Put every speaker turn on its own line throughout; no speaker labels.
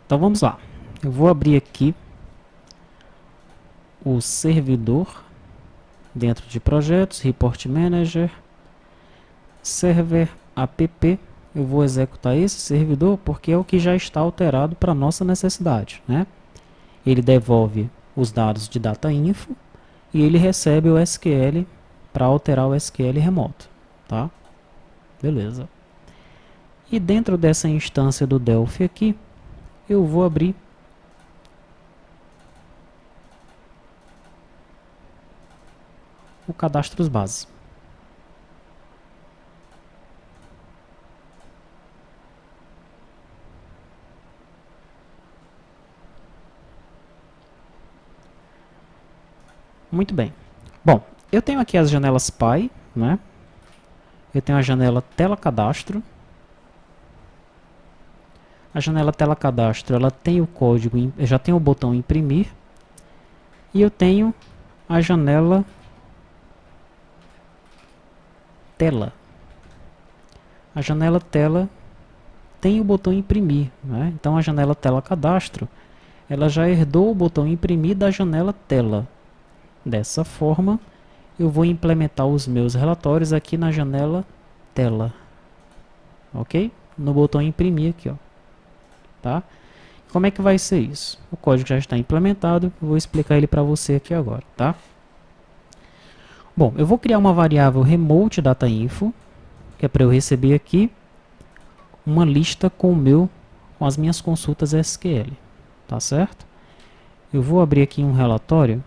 Então vamos lá. Eu vou abrir aqui o servidor dentro de projetos, Report Manager, Server app. Eu vou executar esse servidor porque é o que já está alterado para nossa necessidade, né? Ele devolve os dados de data info e ele recebe o SQL para alterar o SQL remoto, tá? Beleza. E dentro dessa instância do Delphi aqui, eu vou abrir o cadastros base. Muito bem. Bom, eu tenho aqui as janelas Py, né? Eu tenho a janela Tela Cadastro. A janela Tela Cadastro, ela tem o código, já tem o botão imprimir. E eu tenho a janela Tela. A janela Tela tem o botão imprimir, né? Então a janela Tela Cadastro, ela já herdou o botão imprimir da janela Tela. Dessa forma, eu vou implementar os meus relatórios aqui na janela Tela, ok? No botão imprimir aqui, ó, tá? Como é que vai ser isso? O código já está implementado, eu vou explicar ele para você aqui agora, tá? Bom, eu vou criar uma variável remote datainfo, que é para eu receber aqui uma lista com as minhas consultas SQL, tá certo? Eu vou abrir aqui um relatório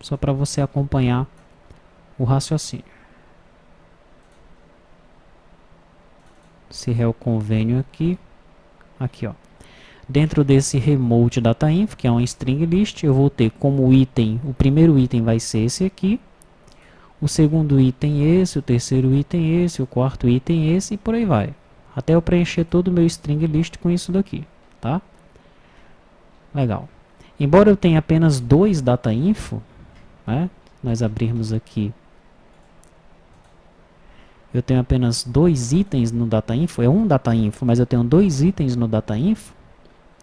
só para você acompanhar o raciocínio. Se é o convênio aqui, ó. Dentro desse remote datainfo, que é uma string list, eu vou ter como item, o primeiro item vai ser esse aqui, o segundo item esse, o terceiro item esse, o quarto item esse e por aí vai. Até eu preencher todo o meu string list com isso daqui, tá? Legal. Embora eu tenha apenas 2 datainfo, né? Nós abrirmos aqui, eu tenho apenas 2 itens no datainfo, é um datainfo, mas eu tenho 2 itens no datainfo,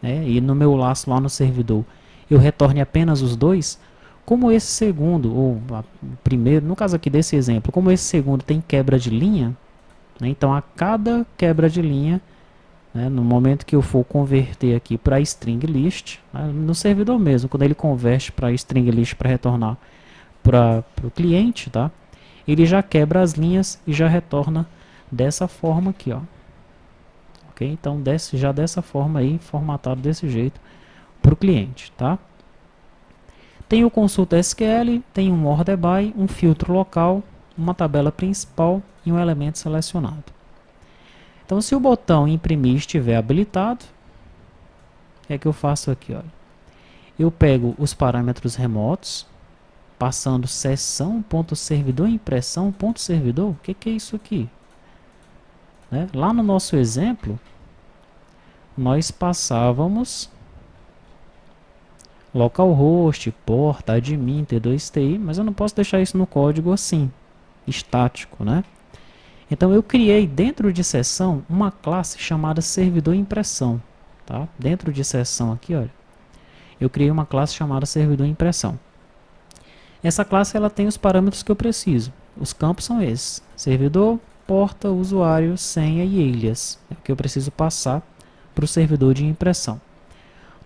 né? E no meu laço lá no servidor eu retorne apenas os 2, como esse segundo, ou primeiro, no caso aqui desse exemplo, como esse segundo tem quebra de linha, né? Então a cada quebra de linha, né, no momento que eu for converter aqui para string list, né, no servidor mesmo, quando ele converte para string list para retornar para o cliente, tá? Ele já quebra as linhas e já retorna dessa forma aqui, ó. Ok? Então já dessa forma aí, formatado desse jeito para o cliente, tá? Tem o consulta SQL, tem um order by, um filtro local, uma tabela principal e um elemento selecionado. Então, se o botão imprimir estiver habilitado, o que é que eu faço aqui? Olha? Eu pego os parâmetros remotos, passando sessão.servidor impressão.servidor. O que é isso aqui? Né? Lá no nosso exemplo, nós passávamos localhost, porta, admin, T2TI, mas eu não posso deixar isso no código assim, estático, né? Então eu criei dentro de sessão uma classe chamada servidor impressão, tá? Dentro de sessão aqui, olha, eu criei uma classe chamada servidor impressão. Essa classe ela tem os parâmetros que eu preciso. Os campos são esses: servidor, porta, usuário, senha e alias. É o que eu preciso passar para o servidor de impressão.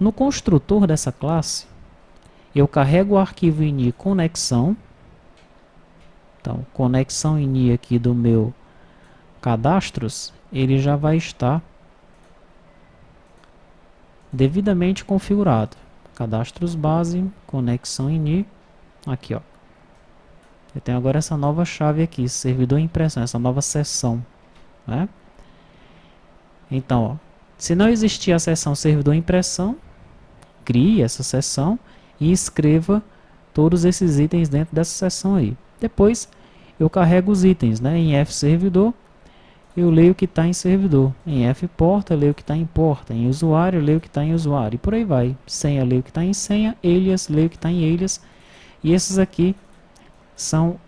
No construtor dessa classe, eu carrego o arquivo ini conexão. Então, conexão ini aqui do meu cadastros, ele já vai estar devidamente configurado. Cadastros base, conexão ini, aqui ó. Eu tenho agora essa nova chave aqui, servidor impressão, essa nova seção, né? Então, ó, se não existir a seção servidor impressão, crie essa seção e escreva todos esses itens dentro dessa seção aí. Depois eu carrego os itens, né? Em fservidor eu leio o que está em servidor, em fporta eu leio o que está em porta, em usuário eu leio o que está em usuário e por aí vai. Senha eu leio o que está em senha, alias leio o que está em alias e esses aqui são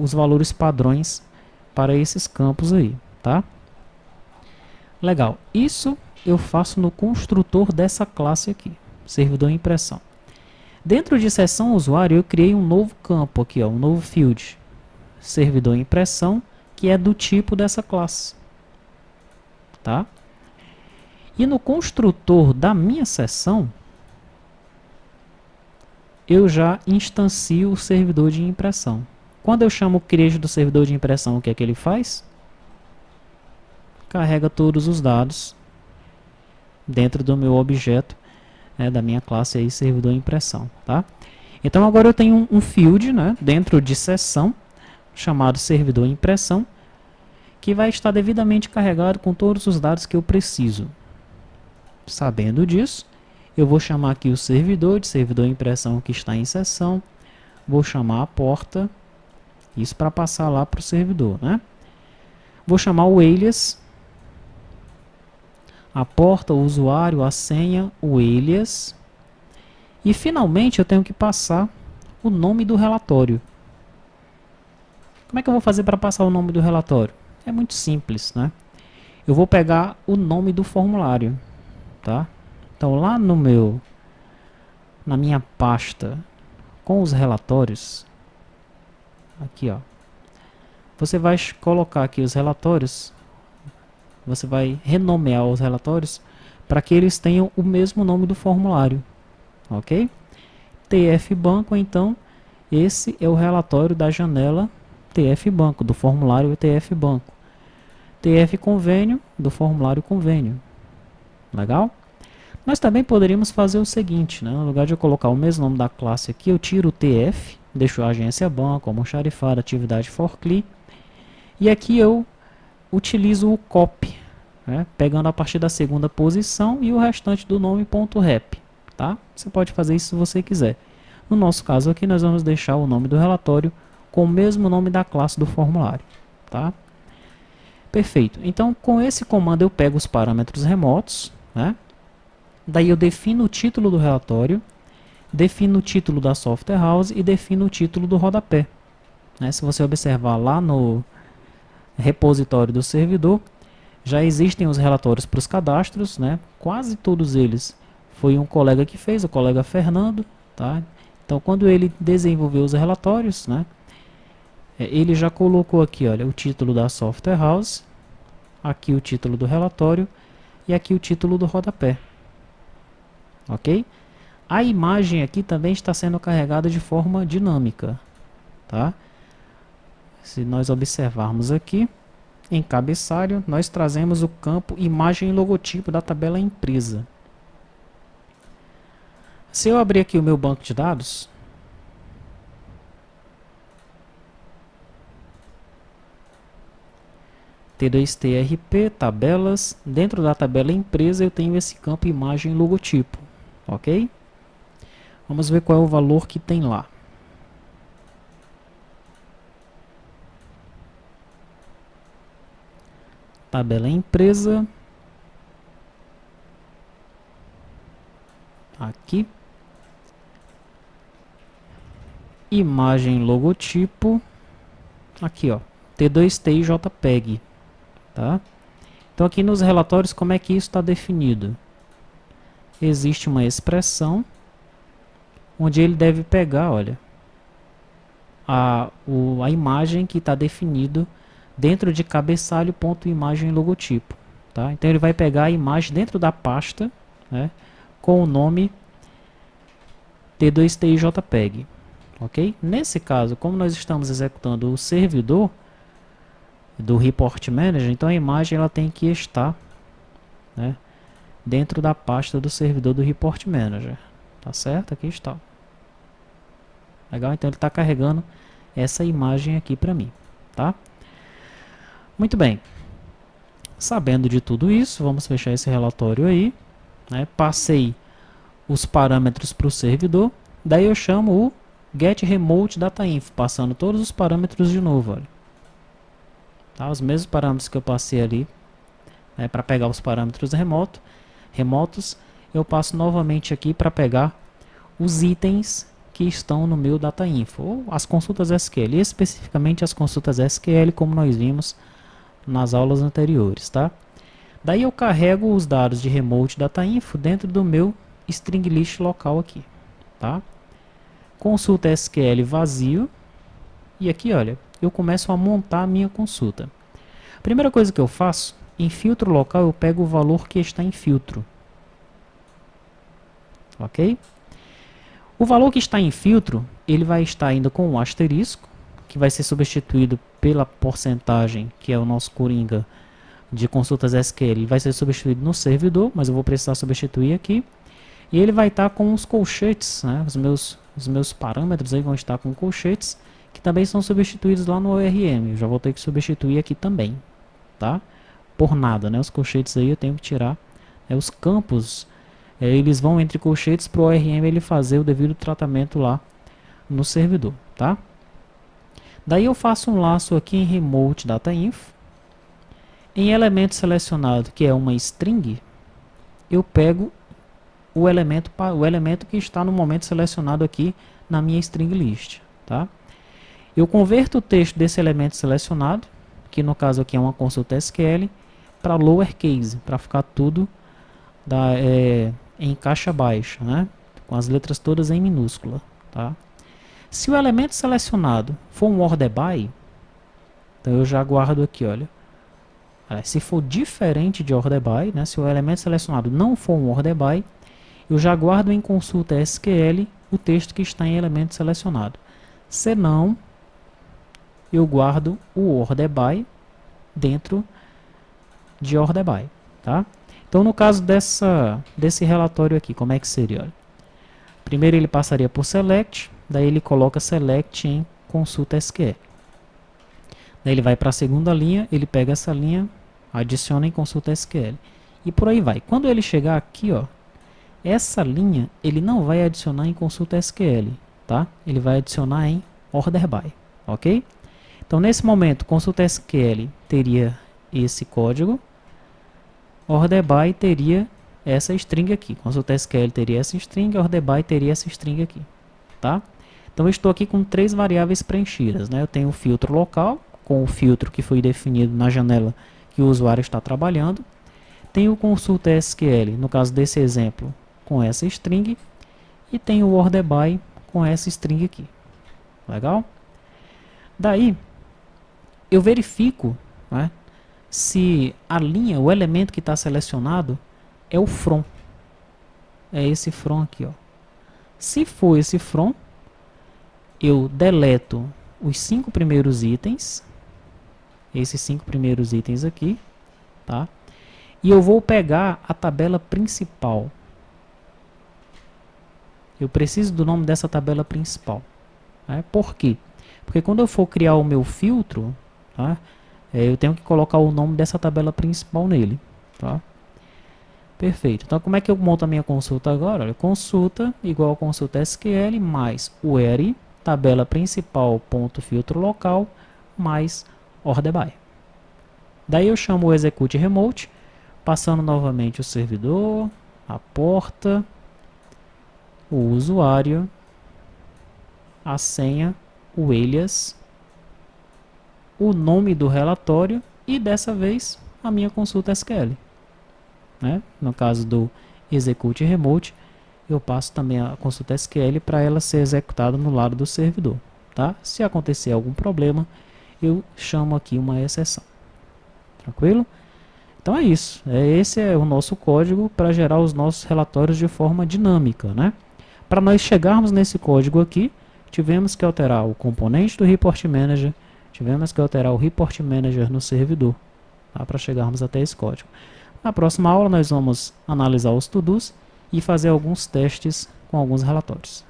os valores padrões para esses campos aí, tá? Legal. Isso eu faço no construtor dessa classe aqui, servidor impressão. Dentro de seção usuário, eu criei um novo campo aqui, ó, um novo field, servidor impressão, que é do tipo dessa classe. Tá? E no construtor da minha seção, eu já instancio o servidor de impressão. Quando eu chamo o create do servidor de impressão, o que é que ele faz? Carrega todos os dados dentro do meu objeto, da minha classe aí, servidor impressão. Tá? Então agora eu tenho um field, né, dentro de seção, chamado servidor impressão, que vai estar devidamente carregado com todos os dados que eu preciso. Sabendo disso, eu vou chamar aqui o servidor de servidor impressão que está em seção, vou chamar a porta, isso para passar lá para o servidor, né? Vou chamar o alias, a porta, o usuário, a senha, o alias, e finalmente eu tenho que passar o nome do relatório. Como é que eu vou fazer para passar o nome do relatório? É muito simples, né? Eu vou pegar o nome do formulário, tá? Então lá na minha pasta com os relatórios, aqui ó, você vai colocar aqui os relatórios, você vai renomear os relatórios para que eles tenham o mesmo nome do formulário, ok? TF Banco, então, esse é o relatório da janela TF Banco, do formulário TF Banco. TF Convênio, do formulário Convênio. Legal? Nós também poderíamos fazer o seguinte, né? No lugar de eu colocar o mesmo nome da classe aqui, eu tiro o TF, deixo a agência banco, almoxarifado, atividade forklift, e aqui eu utilizo o copy, né? Pegando a partir da segunda posição e o restante do nome .rep, tá? Você pode fazer isso se você quiser. No nosso caso aqui, nós vamos deixar o nome do relatório com o mesmo nome da classe do formulário, tá? Perfeito. Então, com esse comando eu pego os parâmetros remotos, né? Daí eu defino o título do relatório, defino o título da software house e defino o título do rodapé, né? Se você observar lá no repositório do servidor, já existem os relatórios para os cadastros, né? Quase todos eles foi um colega que fez, o colega Fernando, tá? Então, quando ele desenvolveu os relatórios, né? Ele já colocou aqui, olha, o título da software house, aqui o título do relatório e aqui o título do rodapé. Ok? A imagem aqui também está sendo carregada de forma dinâmica, tá? Se nós observarmos aqui, em cabeçalho, nós trazemos o campo imagem e logotipo da tabela empresa. Se eu abrir aqui o meu banco de dados, T2TRP, tabelas, dentro da tabela empresa eu tenho esse campo imagem e logotipo, ok? Vamos ver qual é o valor que tem lá. Tabela empresa, aqui, imagem logotipo, aqui ó, T2T e JPEG, tá? Então aqui nos relatórios como é que isso está definido? Existe uma expressão onde ele deve pegar, olha, a imagem que está definido dentro de cabeçalho.imagem logotipo, tá? Então ele vai pegar a imagem dentro da pasta, né, com o nome T2T e JPEG, ok? Nesse caso, como nós estamos executando o servidor do Report Manager, então a imagem ela tem que estar, né, dentro da pasta do servidor do Report Manager, tá certo? Aqui está. Legal? Então ele está carregando essa imagem aqui para mim, tá? Muito bem. Sabendo de tudo isso, vamos fechar esse relatório aí, né? Passei os parâmetros para o servidor, daí eu chamo o getRemoteDataInfo, passando todos os parâmetros de novo, olha. Tá? Os mesmos parâmetros que eu passei ali, né, para pegar os parâmetros remotos, eu passo novamente aqui para pegar os itens que estão no meu DataInfo, ou as consultas SQL, especificamente as consultas SQL, como nós vimos nas aulas anteriores, tá? Daí eu carrego os dados de remote data info dentro do meu string list local aqui, tá? Consulta SQL vazio. E aqui, olha, eu começo a montar a minha consulta. A primeira coisa que eu faço, em filtro local, eu pego o valor que está em filtro. Ok? O valor que está em filtro, ele vai estar ainda com um asterisco, que vai ser substituído pela porcentagem, que é o nosso coringa de consultas SQL. Ele vai ser substituído no servidor, mas eu vou precisar substituir aqui. E ele vai estar com os colchetes, né? Os meus parâmetros aí vão estar com colchetes, que também são substituídos lá no ORM. Eu já vou ter que substituir aqui também, tá? Por nada, né? Os colchetes aí eu tenho que tirar. Os campos, eles vão entre colchetes para o ORM ele fazer o devido tratamento lá no servidor, tá? Daí eu faço um laço aqui em remote data info. Em elemento selecionado, que é uma string, eu pego o elemento que está no momento selecionado aqui na minha string list, tá? Eu converto o texto desse elemento selecionado, que no caso aqui é uma consulta SQL, para lowercase, para ficar tudo em caixa baixa, né? Com as letras todas em minúscula, tá? Se o elemento selecionado for um order by, então eu já guardo aqui, olha. Se for diferente de order by, né? Se o elemento selecionado não for um order by, eu já guardo em consulta SQL o texto que está em elemento selecionado. Se não, eu guardo o order by dentro de order by, tá? Então, no caso desse relatório aqui, como é que seria? Olha, primeiro ele passaria por select, daí ele coloca select em consulta SQL. Daí ele vai para a segunda linha, ele pega essa linha, adiciona em consulta SQL. E por aí vai. Quando ele chegar aqui, ó, essa linha ele não vai adicionar em consulta SQL, tá? Ele vai adicionar em order by, ok? Então, nesse momento, consulta SQL teria esse código, order by teria essa string aqui. Consulta SQL teria essa string, order by teria essa string aqui, tá? Então, eu estou aqui com 3 variáveis preenchidas, né? Eu tenho o filtro local, com o filtro que foi definido na janela que o usuário está trabalhando. Tenho o consulta SQL, no caso desse exemplo, com essa string. E tenho o order by com essa string aqui. Legal? Daí, eu verifico, né, se a linha, o elemento que está selecionado é o from. É esse from aqui, ó. Se for esse from, eu deleto os 5 primeiros itens, esses 5 primeiros itens aqui, tá? E eu vou pegar a tabela principal. Eu preciso do nome dessa tabela principal, né? Por quê? Porque quando eu for criar o meu filtro, tá, eu tenho que colocar o nome dessa tabela principal nele, tá? Perfeito. Então, como é que eu monto a minha consulta agora? Olha, consulta igual a consulta SQL mais query, tabela principal, ponto filtro local, mais order by. Daí eu chamo o execute remote, passando novamente o servidor, a porta, o usuário, a senha, o alias, o nome do relatório e dessa vez a minha consulta SQL, né? No caso do execute remote, eu passo também a consulta SQL para ela ser executada no lado do servidor, tá? Se acontecer algum problema, eu chamo aqui uma exceção. Tranquilo? Então é isso. Esse é o nosso código para gerar os nossos relatórios de forma dinâmica, né? Para nós chegarmos nesse código aqui, tivemos que alterar o componente do Report Manager, tivemos que alterar o Report Manager no servidor, tá? Para chegarmos até esse código. Na próxima aula nós vamos analisar os to-dos e fazer alguns testes com alguns relatórios.